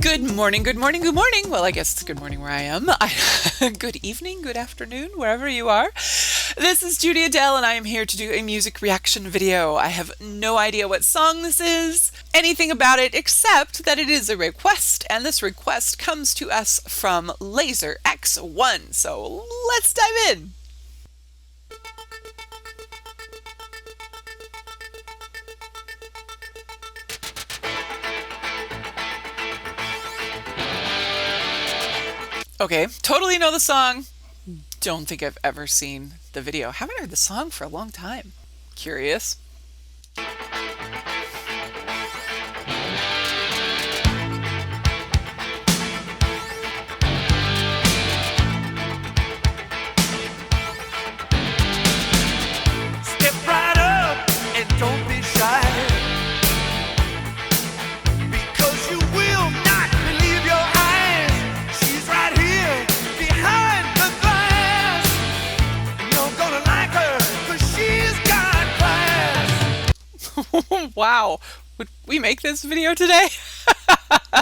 Good morning, good morning, good morning. Well, I guess it's good morning where I am. Good evening, good afternoon, wherever you are. This is Judy Adele, and I am here to do a music reaction video. I have no idea what song this is, anything about it, except that it is a request, and this request comes to us from Laser X1. So let's dive in. Okay, totally know the song. Don't think I've ever seen the video. Haven't heard the song for a long time. Curious. Step right up and don't be shy, because you will not believe your eyes. She's right here behind the glass, and you're gonna like her because she's got class. Wow, would we make this video today?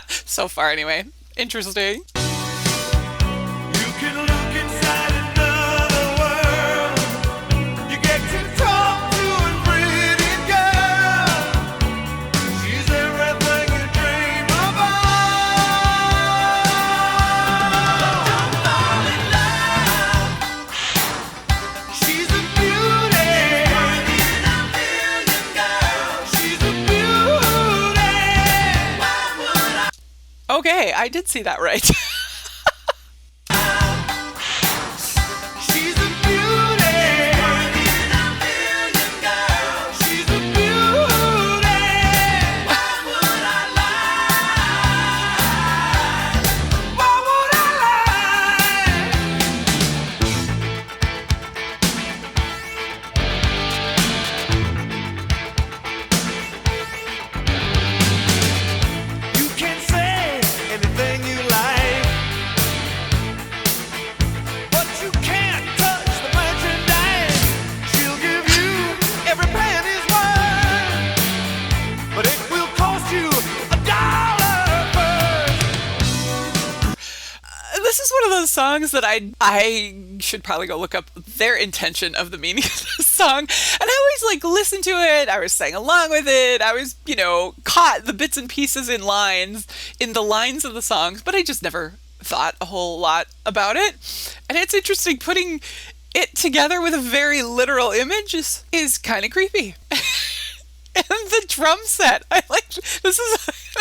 So far anyway. Interesting. You can look inside another world. You get to talk to a pretty girl. She's everything you dream about. Don't fall in love. She's a beauty. One in a million girls. She's a beauty. Why would I? Okay, I did see that right. She's a beauty. One in a million girls. She's a beauty. Why would I lie? Why would I lie? You can say anything you like, but you can't touch the merchandise. She'll give you every penny's worth, but it will cost you $1 first. This is one of those songs that I should probably go look up their intention of the meaning of the song. And I always listen to it. I was sang along with it. I was, caught the bits and pieces in the lines of the songs, but I just never thought a whole lot about it. And it's interesting, putting it together with a very literal image is kind of creepy. And the drum set, I'm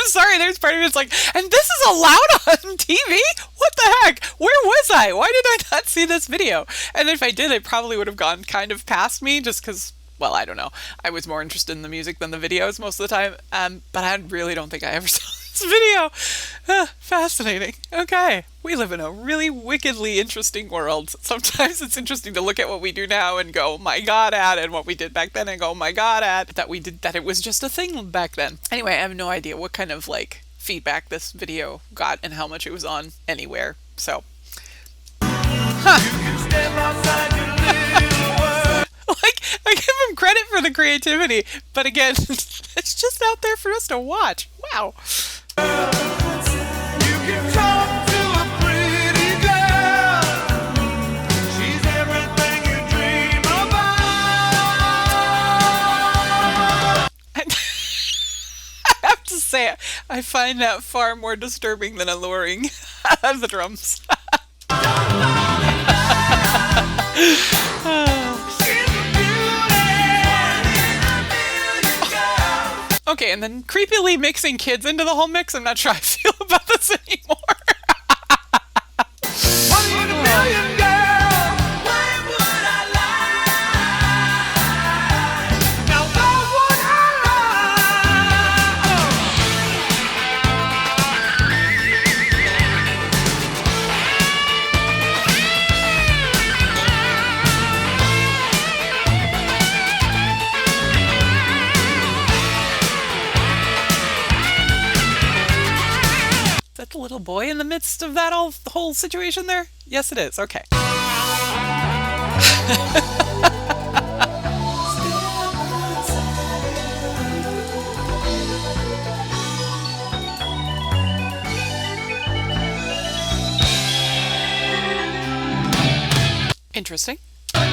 sorry, there's part of it's like, and this is allowed on TV? What the heck? Where was I? Why did I not see this video? And if I did, it probably would have gone kind of past me just because, well, I don't know. I was more interested in the music than the videos most of the time. But I really don't think I ever saw this video. Fascinating. Okay. We live in a really wickedly interesting world. Sometimes it's interesting to look at what we do now and go, my God, at, and what we did back then and go, my God, at, that it was just a thing back then. Anyway, I have no idea what kind of feedback this video got and how much it was on anywhere. So, You can step outside your little world. I give him credit for the creativity, but again, it's just out there for us to watch. Wow. You can talk to a pretty girl. She's everything you dream about. I have to say, I find that far more disturbing than alluring. The drums. Okay, and then creepily mixing kids into the whole mix. I'm not sure I feel about this anymore. One in a million girl. Why would I lie? Now why would I Is that the little boy in the midst of that whole situation there? Yes, it is. Okay. interesting. She's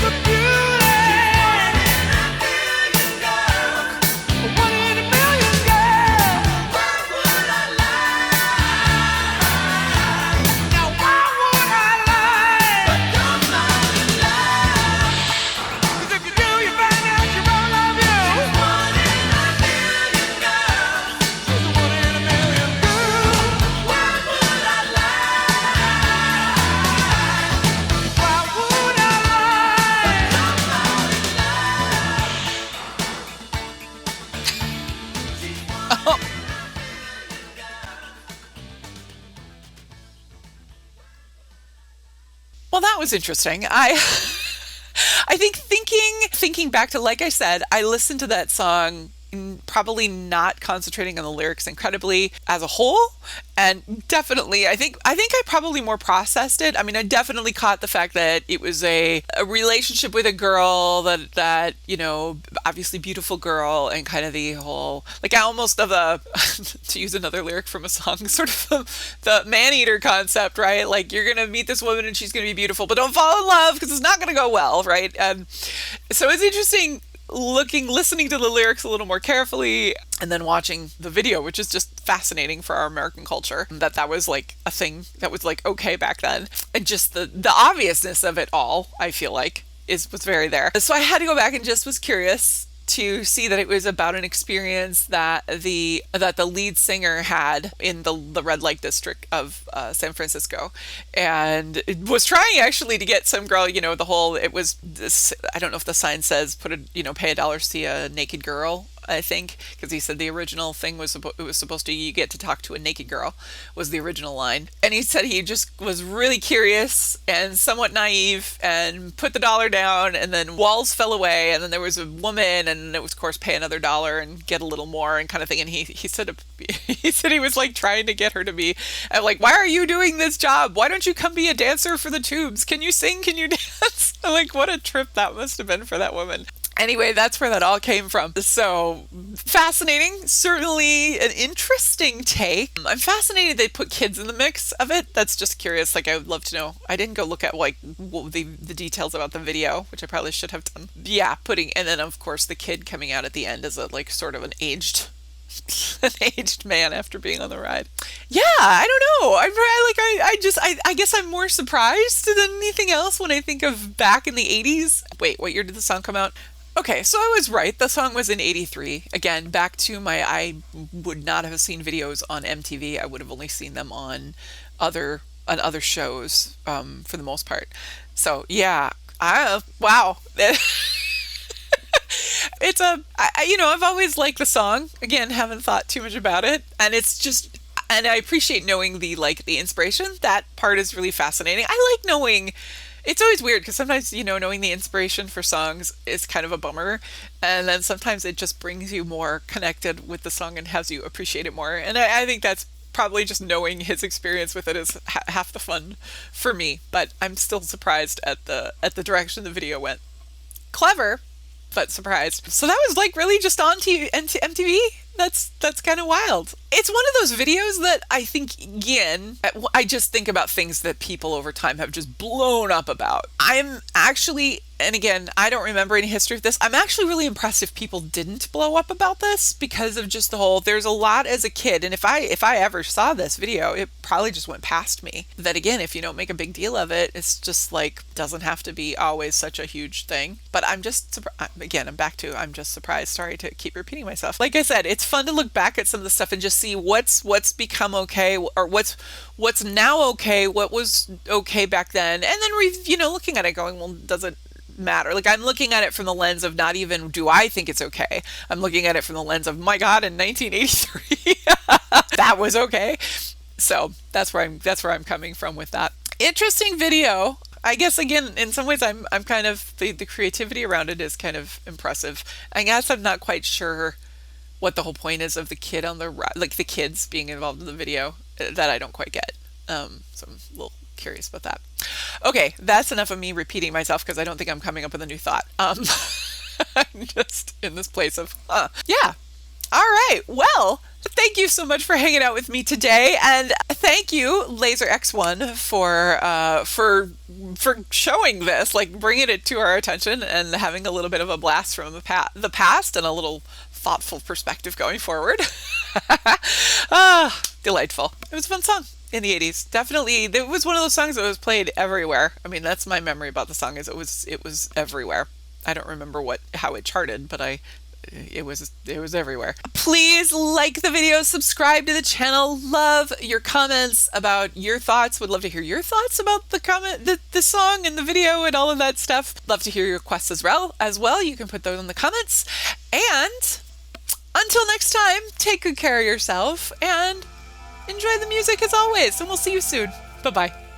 a beauty. One in a million girl. Now why would I lie? 'Cause if you do, you find out she won't love you. She's one in a million girl. She's a one in a million girl. Why would I lie? Why would I lie? Well, that was interesting. I think thinking back to, like I said, I listened to that song probably not concentrating on the lyrics incredibly as a whole, and definitely I think I probably more processed it. I mean, I definitely caught the fact that it was a relationship with a girl that you know, obviously beautiful girl, and kind of the whole, like, almost of a to use another lyric from a song, sort of the man-eater concept, right? Like, you're gonna meet this woman and she's gonna be beautiful, but don't fall in love because it's not gonna go well, right? So it's interesting listening to the lyrics a little more carefully, and then watching the video, which is just fascinating for our American culture, that was like a thing that was like okay back then, and just the obviousness of it all, I feel like, was very there. So I had to go back and just was curious to see that it was about an experience that the lead singer had in the red light district of San Francisco, and was trying actually to get some girl, you know, the whole, it was this, I don't know if the sign says pay $1 to see a naked girl, I think, because he said the original thing was supposed to, you get to talk to a naked girl, was the original line. And he said he just was really curious and somewhat naive and put the $1 down, and then walls fell away, and then there was a woman, and it was, of course, pay another $1 and get a little more and kind of thing. And he said he was like trying to get her to be like, why are you doing this job? Why don't you come be a dancer for the Tubes? Can you sing? Can you dance? I'm like, what a trip that must have been for that woman. Anyway, that's where that all came from. So fascinating, certainly an interesting take. I'm fascinated they put kids in the mix of it. That's just curious. Like, I would love to know. I didn't go look at like the details about the video, which I probably should have done. Yeah, and then of course the kid coming out at the end as a like sort of an aged man after being on the ride. Yeah, I don't know. I guess I'm more surprised than anything else when I think of back in the 80s. Wait, what year did the song come out? Okay, so I was right. The song was in 83. Again, back to I would not have seen videos on MTV. I would have only seen them on other shows, for the most part. So yeah, wow. It's I've always liked the song. Again, haven't thought too much about it, and it's just, and I appreciate knowing the inspiration. That part is really fascinating. I like knowing. It's always weird because sometimes, knowing the inspiration for songs is kind of a bummer. And then sometimes it just brings you more connected with the song and has you appreciate it more. And I think that's probably just knowing his experience with it is half the fun for me. But I'm still surprised at the direction the video went. Clever, but surprised. So that was really just on MTV? That's kind of wild. It's one of those videos that I think, again, I just think about things that people over time have just blown up about. I'm actually, and again, I don't remember any history of this. I'm actually really impressed if people didn't blow up about this because of just the whole, there's a lot as a kid. And if I ever saw this video, it probably just went past me. That again, if you don't make a big deal of it, it's just doesn't have to be always such a huge thing. But I'm just, again, I'm just surprised. Sorry to keep repeating myself. Like I said, it's fun to look back at some of the stuff and just see what's become okay, or what's now okay, what was okay back then, and then looking at it going, well, does it matter? I'm looking at it from the lens of not even do I think it's okay. I'm looking at it from the lens of, my God, in 1983 that was okay. So that's where I'm coming from with that. Interesting video. I guess, again, in some ways I'm kind of, the creativity around it is kind of impressive. I guess I'm not quite sure what the whole point is of the kid on the ride, the kids being involved in the video, that I don't quite get. So I'm a little curious about that. Okay, that's enough of me repeating myself because I don't think I'm coming up with a new thought. I'm just in this place of, yeah. All right. Well, thank you so much for hanging out with me today. And thank you, Laser X1, for showing this, like bringing it to our attention and having a little bit of a blast from the past and a little thoughtful perspective going forward. Delightful. It was a fun song in the 80s. Definitely, it was one of those songs that was played everywhere. I mean, that's my memory about the song, is it was everywhere. I don't remember how it charted, but it was everywhere. Please like the video, subscribe to the channel. Love your comments about your thoughts. Would love to hear your thoughts about the song and the video and all of that stuff. Love to hear your requests as well. You can put those in the comments. And until next time, take good care of yourself and enjoy the music as always. And we'll see you soon. Bye-bye.